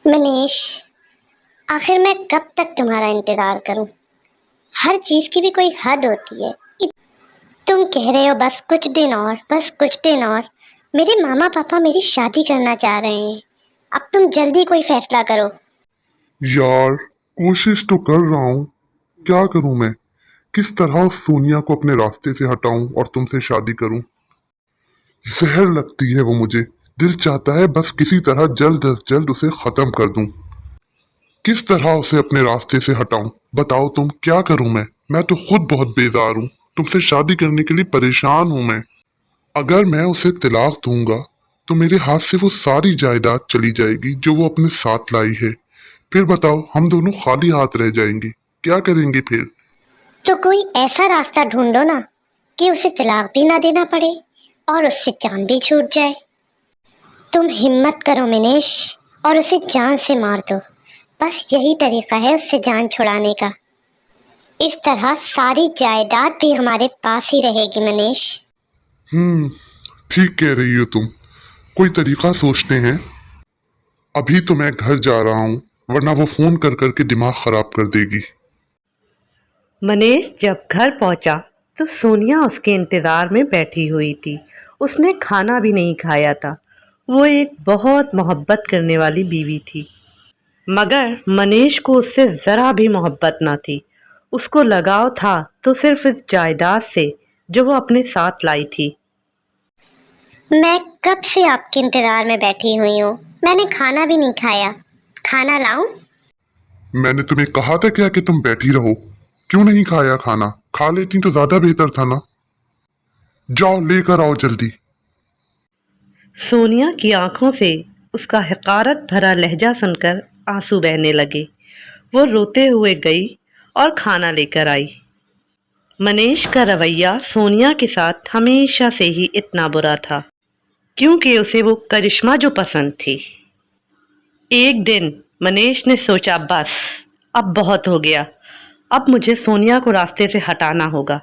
منیش، آخر میں کب تک تمہارا انتظار کروں؟ ہر چیز کی بھی کوئی حد ہوتی ہے۔ تم کہہ رہے ہو بس کچھ دن اور، بس کچھ دن اور۔ میرے ماما پاپا میری شادی کرنا چاہ رہے ہیں، اب تم جلدی کوئی فیصلہ کرو۔ یار کوشش تو کر رہا ہوں، کیا کروں میں؟ کس طرح اس سونیا کو اپنے راستے سے ہٹاؤں اور تم سے شادی کروں؟ زہر لگتی ہے وہ مجھے، دل چاہتا ہے بس کسی طرح جلد از جلد اسے ختم کر دوں۔ کس طرح اسے اپنے راستے سے ہٹاؤں؟ بتاؤ تم، کیا کروں میں تو خود بہت بیزار ہوں، تم سے شادی کرنے کے لیے پریشان ہوں میں۔ اگر میں اسے طلاق دوں گا تو میرے ہاتھ سے وہ ساری جائیداد چلی جائے گی جو وہ اپنے ساتھ لائی ہے، پھر بتاؤ ہم دونوں خالی ہاتھ رہ جائیں گے، کیا کریں گے پھر؟ تو کوئی ایسا راستہ ڈھونڈو نا کہ اسے طلاق بھی نہ دینا پڑے اور اس سے جان بھی چھوٹ جائے۔ تم ہمت کرو منیش اور اسے جان سے مار دو، بس یہی طریقہ ہے اس سے جان چھڑانے کا۔ اس طرح ساری جائیداد بھی ہمارے پاس ہی رہے گی منیش۔ ٹھیک کہہ رہی ہو تم، کوئی طریقہ سوچتے ہیں۔ ابھی تو میں گھر جا رہا ہوں، ورنہ وہ فون کر کر کے دماغ خراب کر دے گی۔ منیش جب گھر پہنچا تو سونیا اس کے انتظار میں بیٹھی ہوئی تھی۔ اس نے کھانا بھی نہیں کھایا تھا۔ وہ ایک بہت محبت کرنے والی بیوی تھی، مگر منیش کو اس سے ذرا بھی محبت نہ تھی۔ اس کو لگاؤ تھا تو صرف اس جائیداد سے جو وہ اپنے ساتھ لائی تھی۔ میں کب سے آپ کے انتظار میں بیٹھی ہوئی ہوں، میں نے کھانا بھی نہیں کھایا، کھانا لاؤں؟ میں نے تمہیں کہا تھا کیا کہ تم بیٹھی رہو؟ کیوں نہیں کھایا کھانا؟ کھا لیتی تو زیادہ بہتر تھا نا۔ جاؤ لے کر آؤ جلدی۔ سونیا کی آنکھوں سے اس کا حقارت بھرا لہجہ سن کر آنسو بہنے لگے۔ وہ روتے ہوئے گئی اور کھانا لے کر آئی۔ منیش کا رویہ سونیا کے ساتھ ہمیشہ سے ہی اتنا برا تھا کیونکہ اسے وہ کرشمہ جو پسند تھی۔ ایک دن منیش نے سوچا بس اب بہت ہو گیا، اب مجھے سونیا کو راستے سے ہٹانا ہوگا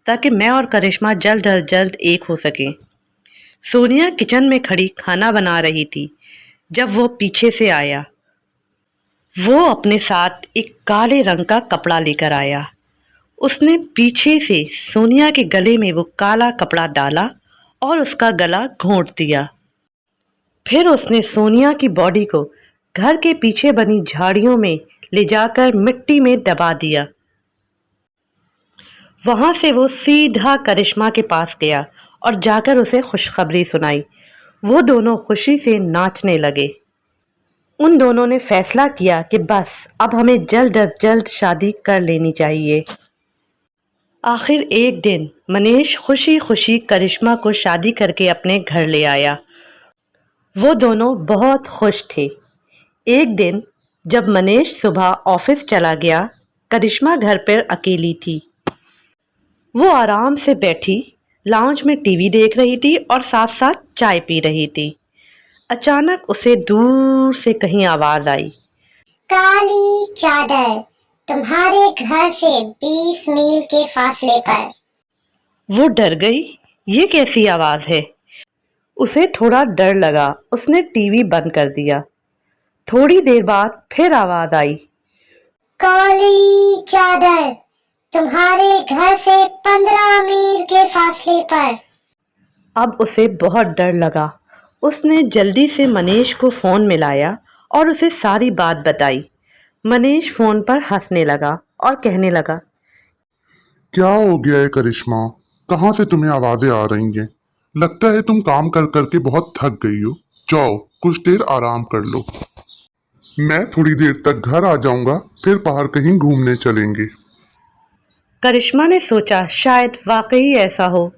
تاکہ میں اور کرشمہ جلد از جلد ایک ہو سکیں۔ سونیا کچن میں کھڑی کھانا بنا رہی تھی جب وہ پیچھے سے آیا۔ وہ اپنے ساتھ ایک کالے رنگ کا کپڑا لے کر آیا۔ اس نے پیچھے سے سونیا کے گلے میں وہ کالا کپڑا ڈالا اور اس کا گلا گھونٹ دیا۔ پھر اس نے سونیا کی باڈی کو گھر کے پیچھے بنی جھاڑیوں میں لے جا کر مٹی میں دبا دیا۔ وہاں سے وہ سیدھا کرشمہ کے پاس گیا اور جا کر اسے خوشخبری سنائی۔ وہ دونوں خوشی سے ناچنے لگے۔ ان دونوں نے فیصلہ کیا کہ بس اب ہمیں جلد از جلد شادی کر لینی چاہیے۔ آخر ایک دن منیش خوشی خوشی کرشمہ کو شادی کر کے اپنے گھر لے آیا۔ وہ دونوں بہت خوش تھے۔ ایک دن جب منیش صبح آفس چلا گیا، کرشمہ گھر پر اکیلی تھی۔ وہ آرام سے بیٹھی لاؤنج میں ٹی وی دیکھ رہی تھی اور ساتھ ساتھ چائے پی رہی تھی۔ اچانک اسے دور سے کہیں آواز آئی، کالی چادر تمہارے گھر سے 20 میل کے فاصلے پر۔ وہ ڈر گئی، یہ کیسی آواز ہے؟ اسے تھوڑا ڈر لگا، اس نے ٹی وی بند کر دیا۔ تھوڑی دیر بعد پھر آواز آئی، کالی چادر تمہارے گھر سے 15 میل کے فاصلے پر۔ اب اسے بہت ڈر لگا۔ اس نے جلدی سے منیش کو فون ملایا اور اسے ساری بات بتائی۔ منیش فون پر ہنسنے لگا اور کہنے لگا، کیا ہو گیا ہے کرشمہ؟ کہاں سے تمہیں آوازیں آ رہی ہیں؟ لگتا ہے تم کام کر کر کے بہت تھک گئی ہو، جاؤ کچھ دیر آرام کر لو، میں تھوڑی دیر تک گھر آ جاؤں گا، پھر باہر کہیں گھومنے چلیں گے۔ کرشمہ نے سوچا شاید واقعی ایسا ہو۔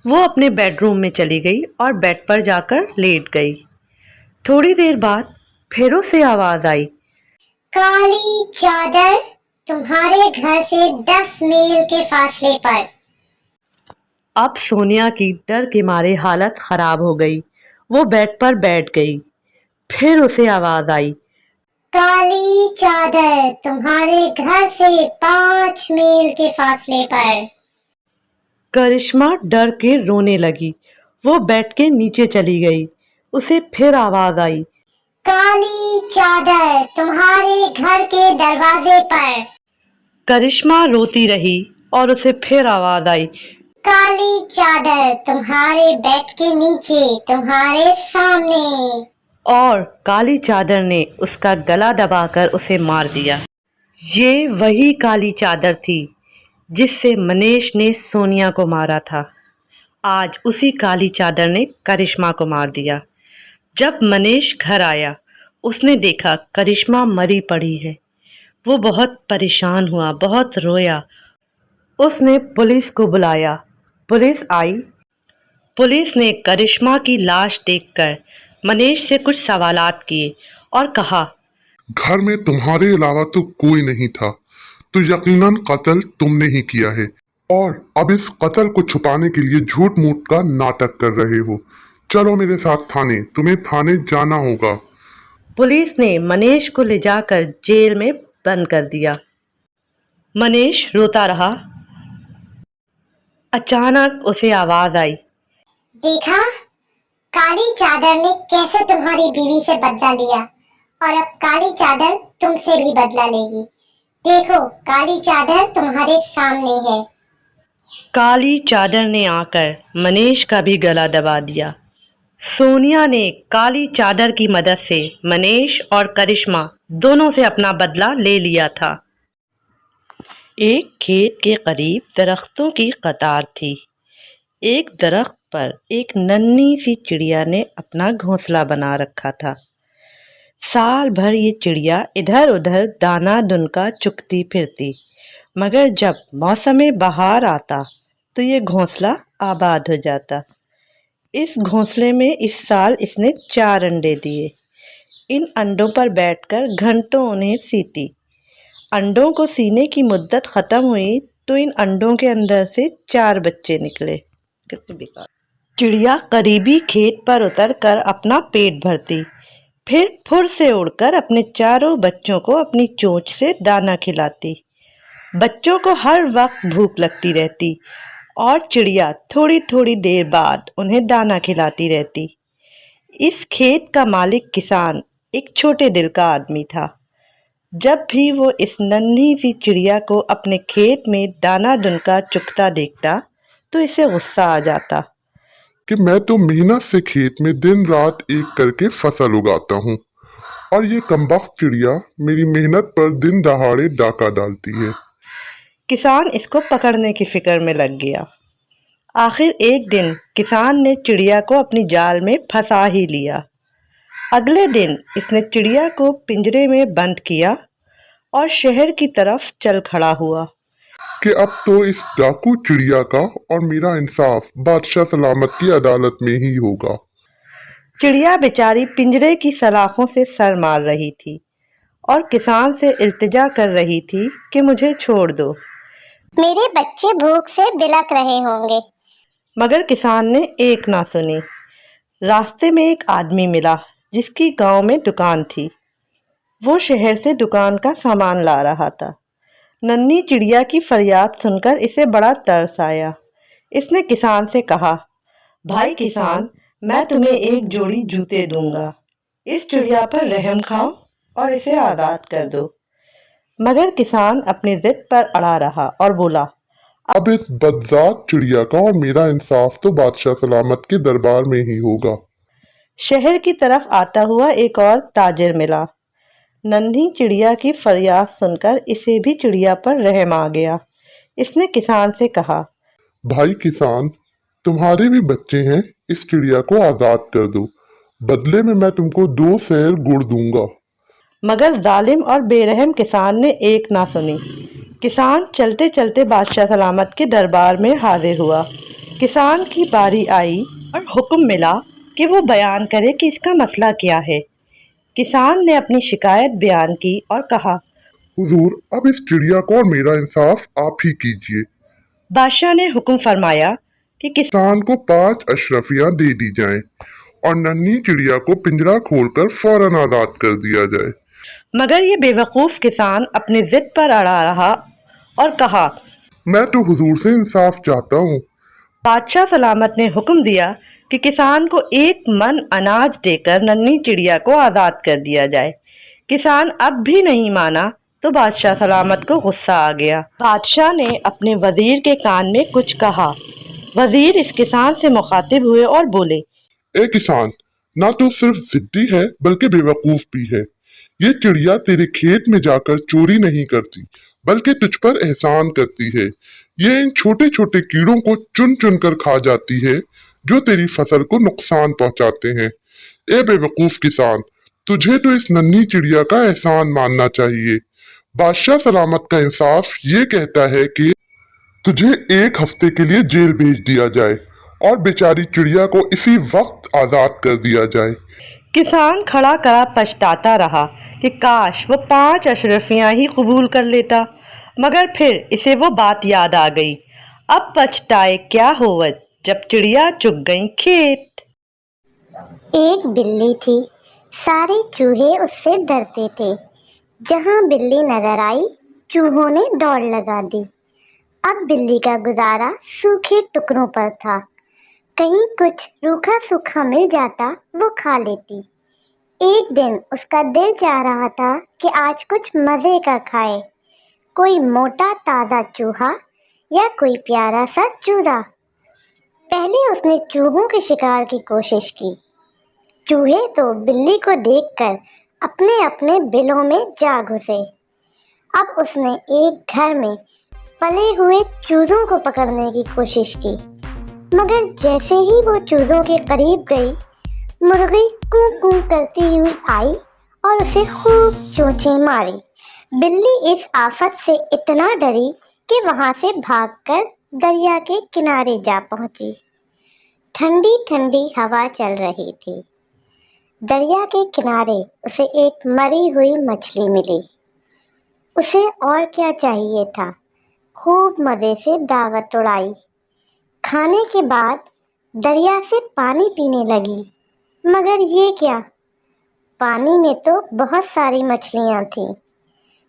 وہ اپنے بیڈ روم میں چلی گئی اور بیڈ پر جا کر لیٹ گئی۔ تھوڑی دیر بعد پھر اسے آواز آئی، کالی چادر تمہارے گھر سے 10 میل کے فاصلے پر۔ اب سونیا کی ڈر کے مارے حالت خراب ہو گئی۔ وہ بیڈ پر بیٹھ گئی۔ پھر اسے آواز آئی، کالی چادر تمہارے گھر سے 5 میل کے فاصلے پر۔ کرشمہ ڈر کے رونے لگی۔ وہ بیڈ کے نیچے چلی گئی۔ اسے پھر آواز آئی، کالی चादर तुम्हारे घर के दरवाजे पर। करिश्मा रोती रही और उसे फिर आवाज आई, काली चादर तुम्हारे बेड के नीचे तुम्हारे सामने। और काली चादर ने उसका गला दबाकर उसे मार दिया। ये वही काली चादर थी जिससे मनीष ने सोनिया को मारा था। आज उसी काली चादर ने करिश्मा को मार दिया। जब मनीष घर आया, उसने देखा करिश्मा मरी पड़ी है। वो बहुत परेशान हुआ, बहुत रोया। उसने पुलिस को बुलाया। पुलिस आई। पुलिस ने करिश्मा की लाश देखकर मनीष से कुछ सवालात किए और कहा, घर में तुम्हारे अलावा तो कोई नहीं था, तो यकीनन कत्ल तुमने ही किया है और अब इस कत्ल को छुपाने के लिए झूठ मूठ का नाटक कर रहे हो। चलो मेरे साथ थाने, तुम्हें थाने जाना होगा। पुलिस ने मनीष को ले जाकर जेल में बंद कर दिया। मनीष रोता रहा। अचानक उसे आवाज आई, देखा, काली चादर ने कैसे तुम्हारी बीवी से बदला लिया और अब काली चादर तुमसे भी बदला लेगी। देखो, काली चादर तुम्हारे सामने है। काली चादर ने आकर मनीष का भी गला दबा दिया। सोनिया ने काली चादर की मदद से मनीष और करिश्मा दोनों से अपना बदला ले लिया था। एक खेत के करीब दरख्तों की कतार थी। एक दरख्त पर एक नन्ही सी चिड़िया ने अपना घोंसला बना रखा था। साल भर ये चिड़िया इधर उधर दाना दुनका चुगती फिरती, मगर जब मौसम बहार आता तो ये घोंसला आबाद हो जाता। इस घोंसले में इस साल इसने 4 अंडे दिए। इन अंडों पर बैठकर घंटों उन्हें सीती। अंडों को सीने की मुद्दत ख़त्म हुई तो इन अंडों के अंदर से 4 बच्चे निकले। कितनी बेकार। चिड़िया करीबी खेत पर उतरकर अपना पेट भरती, फिर फुर से उड़कर अपने चारों बच्चों को अपनी चोंच से दाना खिलाती। बच्चों को हर वक्त भूख लगती रहती और चिड़िया थोड़ी थोड़ी देर बाद उन्हें दाना खिलाती रहती। इस खेत का मालिक किसान एक छोटे दिल का आदमी था। जब भी वो इस नन्ही सी चिड़िया को अपने खेत में दाना दुनका चुगता देखता तो इसे गुस्सा आ जाता कि मैं तो मेहनत से खेत में दिन रात एक करके फसल उगाता हूँ और ये कमबख्त चिड़िया मेरी मेहनत पर दिन दहाड़े डाका डालती है। किसान इसको पकड़ने की फिक्र में लग गया। आखिर एक दिन किसान ने चिड़िया को अपनी जाल में फंसा ही लिया। अगले दिन इसने चिड़िया को पिंजरे में बंद किया और शहर की तरफ चल खड़ा हुआ कि अब तो इस डाकू चिड़िया का और मेरा इंसाफ बादशाह सलामत की अदालत में ही होगा। चिड़िया बेचारी पिंजरे की सलाखों से सर मार रही थी और किसान से इल्तिजा कर रही थी कि मुझे छोड़ दो, मेरे बच्चे भूख से बिलक रहे होंगे। मगर किसान ने एक ना सुनी। रास्ते में एक आदमी मिला जिसकी गांव में दुकान थी। वो शहर से दुकान का सामान ला रहा था। नन्ही चिड़िया की फरियाद सुनकर इसे बड़ा तरस आया। इसने किसान से कहा, भाई किसान, मैं तुम्हें एक जोड़ी जूते दूंगा। इस चिड़िया पर रहम खाओ और इसे आज़ाद कर दो। मगर किसान अपनी जिद पर अड़ा रहा और बोला, अब इस बदजात चिड़िया का और मेरा इंसाफ तो बादशाह सलामत के दरबार में ही होगा। शहर की तरफ आता हुआ एक और ताजिर मिला। नन्ही चिड़िया की फरियाद सुनकर इसे भी चिड़िया पर रहम आ गया। इसने किसान से कहा, भाई किसान, तुम्हारे भी बच्चे हैं, इस चिड़िया को आज़ाद कर दो, बदले में मैं तुमको 2 सेर गुड़ दूंगा। मगर जालिम और बेरहम किसान ने एक ना सुनी। किसान चलते चलते बादशाह सलामत के दरबार में हाजिर हुआ। किसान की बारी आई और हुक्म मिला कि वो बयान करे कि इसका मसला क्या है। किसान ने अपनी शिकायत बयान की और कहा, हुजूर, अब इस चिड़िया को और मेरा इंसाफ आप ही कीजिए। बादशाह ने हुक्म फरमाया कि किसान को 5 अशरफियां दे दी जाएं और नन्ही चिड़िया को पिंजरा खोलकर फौरन आज़ाद कर दिया जाए। मगर ये बेवकूफ़ किसान अपनी जिद पर अड़ा रहा और कहा, मैं तो हुजूर से इंसाफ चाहता हूँ। बादशाह सलामत ने हुक्म दिया कि किसान को 1 मन अनाज देकर नन्ही चिड़िया को आज़ाद कर दिया जाए। किसान अब भी नहीं माना तो बादशाह सलामत को गुस्सा आ गया। बादशाह ने अपने वजीर के कान में कुछ कहा। वजीर इस किसान से मुखातिब हुए और बोले, ए किसान, ना तो सिर्फ जिद्दी है बल्कि बेवकूफ भी है। ये चिड़िया तेरे खेत में जाकर चोरी नहीं करती बल्कि तुझ पर एहसान करती है। ये इन छोटे छोटे कीड़ों को चुन चुन कर खा जाती है जो तेरी फसल को नुकसान पहुंचाते हैं। ए बेवकूफ किसान, तुझे तो इस नन्ही चिड़िया का एहसान मानना चाहिए। बादशाह सलामत का इंसाफ ये कहता है कि तुझे 1 हफ्ते के लिए जेल भेज दिया जाए और बेचारी चिड़िया को इसी वक्त आजाद कर दिया जाए। किसान खड़ा खड़ा पछताता रहा कि काश वो 5 अशरफियां ही कबूल कर लेता, मगर फिर इसे वो बात याद आ गई। अब पछताए क्या होवत जब चिड़िया चुग गई खेत। एक बिल्ली थी, सारे चूहे उससे डरते थे। जहां बिल्ली नजर आई, चूहों ने दौड़ लगा दी। अब बिल्ली का गुजारा सूखे टुकड़ों पर था। कहीं कुछ रूखा सूखा मिल जाता, वो खा लेती। एक दिन उसका दिल चाह रहा था कि आज कुछ मजे का खाए, कोई मोटा ताजा चूहा या कोई प्यारा सा चूजा। पहले उसने चूहों के शिकार की कोशिश की। चूहे तो बिल्ली को देखकर अपने अपने बिलों में जा घुसे। अब उसने एक घर में पले हुए चूजों को पकड़ने की कोशिश की, मगर जैसे ही वो चूजों के करीब गई, मुर्गी कूं कूं करती हुई आई और उसे खूब चोंचें मारी। बिल्ली इस आफत से इतना डरी कि वहां से भागकर दरिया के किनारे जा पहुंची। ठंडी ठंडी हवा चल रही थी। दरिया के किनारे उसे एक मरी हुई मछली मिली। उसे और क्या चाहिए था, खूब मजे से दावत उड़ाई। खाने के बाद दरिया से पानी पीने लगी, मगर ये क्या, पानी में तो बहुत सारी मछलियां थीं,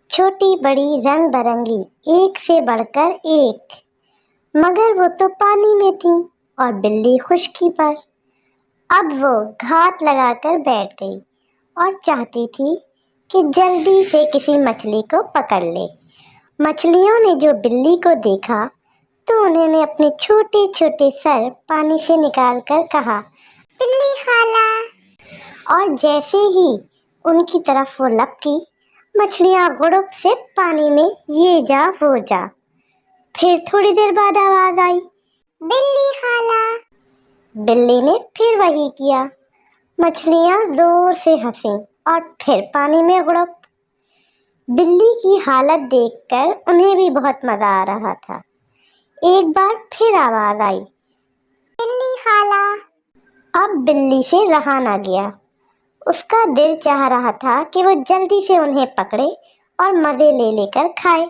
छोटी बड़ी रंग बिरंगी, एक से बढ़कर एक। मगर वो तो पानी में थीं और बिल्ली खुशकी पर। अब वो घात लगाकर बैठ गई और चाहती थी कि जल्दी से किसी मछली को पकड़ ले। मछलियों ने जो बिल्ली को देखा तो उन्होंने अपने छोटे छोटे सर पानी से निकालकर कहा, बिल्ली खाला। और जैसे ही उनकी तरफ वो लपकी, मछलियां गुड़ुक से पानी में ये जा वो जा। फिर थोड़ी देर बाद आवाज आई, बिल्ली खाला। बिल्ली ने फिर वही किया। मछलियां जोर से हंसी और फिर पानी में गुड़क। बिल्ली की हालत देखकर उन्हें भी बहुत मजा आ रहा था। एक बार फिर आवाज आई, बिल्ली खाला। अब बिल्ली से रहा ना गया। उसका दिल चाह रहा था कि वो जल्दी से उन्हें पकड़े और मजे ले लेकर खाए।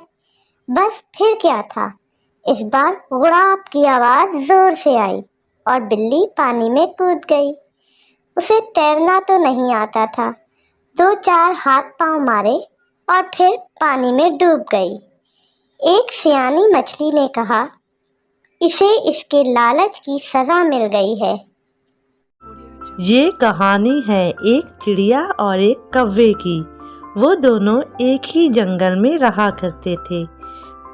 बस फिर क्या था, इस बार गुड़ाप की आवाज जोर से आई और बिल्ली पानी में कूद गई। उसे तैरना तो नहीं आता था। 2-4 हाथ पांव मारे और फिर पानी में डूब गई। एक सियानी मछली ने कहा, इसे इसके लालच की सजा मिल गई है। ये कहानी है एक चिड़िया और एक कौवे की। वो दोनों एक ही जंगल में रहा करते थे।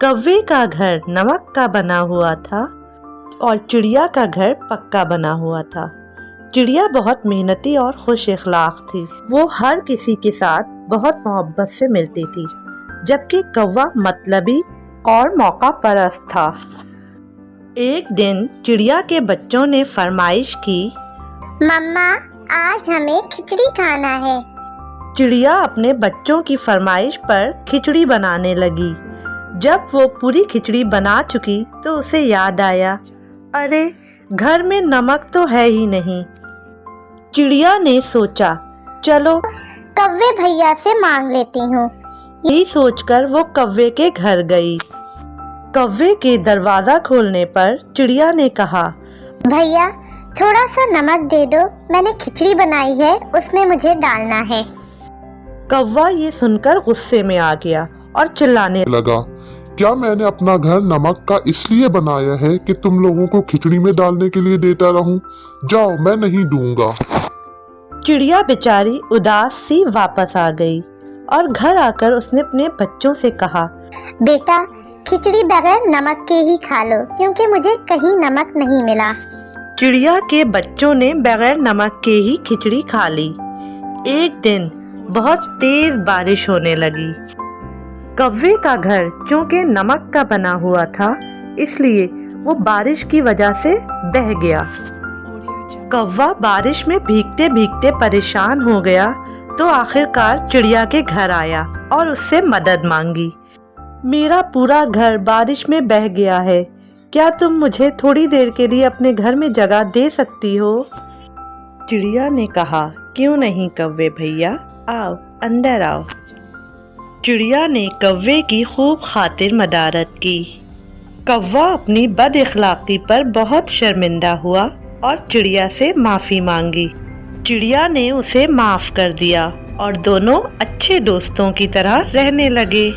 कौवे का घर नमक का बना हुआ था और चिड़िया का घर पक्का बना हुआ था। चिड़िया बहुत मेहनती और खुश इखलाक थी। वो हर किसी के साथ बहुत मोहब्बत से मिलती थी, जबकि कौवा मतलबी और मौका परस्त था। एक दिन चिड़िया के बच्चों ने फरमाइश की, मम्मा आज हमें खिचड़ी खाना है। चिड़िया अपने बच्चों की फरमाइश पर खिचड़ी बनाने लगी। जब वो पूरी खिचड़ी बना चुकी तो उसे याद आया, अरे घर में नमक तो है ही नहीं। चिड़िया ने सोचा, चलो कौवे भैया से मांग लेती हूँ। यही सोचकर वो कौवे के घर गई। कौवे के दरवाजा खोलने पर चिड़िया ने कहा, भैया थोड़ा सा नमक दे दो, मैंने खिचड़ी बनाई है, उसमें मुझे डालना है। कौवा ये सुनकर गुस्से में आ गया और चिल्लाने लगा, क्या मैंने अपना घर नमक का इसलिए बनाया है कि तुम लोगों को खिचड़ी में डालने के लिए देता रहूं? जाओ, मैं नहीं दूंगा। चिड़िया बेचारी उदास सी वापस आ गई। और घर आकर उसने अपने बच्चों से कहा, बेटा खिचड़ी बगैर नमक के ही खा लो क्योंकि मुझे कहीं नमक नहीं मिला। चिड़िया के बच्चों ने बगैर नमक के ही खिचड़ी खा ली। एक दिन बहुत तेज बारिश होने लगी। कौवे का घर चूंकि नमक का बना हुआ था, इसलिए वो बारिश की वजह से बह गया। कौवा बारिश में भीगते भीगते परेशान हो गया तो आखिरकार चिड़िया के घर आया और उससे मदद मांगी। मेरा पूरा घर बारिश में बह गया है, क्या तुम मुझे थोड़ी देर के लिए अपने घर में जगह दे सकती हो? चिड़िया ने कहा, क्यों नहीं कौवे भैया, आओ अंदर आओ। चिड़िया ने कौवे की खूब खातिर मदारत की। कौवा अपनी बद इखलाकी पर बहुत शर्मिंदा हुआ और चिड़िया से माफ़ी मांगी। चिड़िया ने उसे माफ़ कर दिया और दोनों अच्छे दोस्तों की तरह रहने लगे।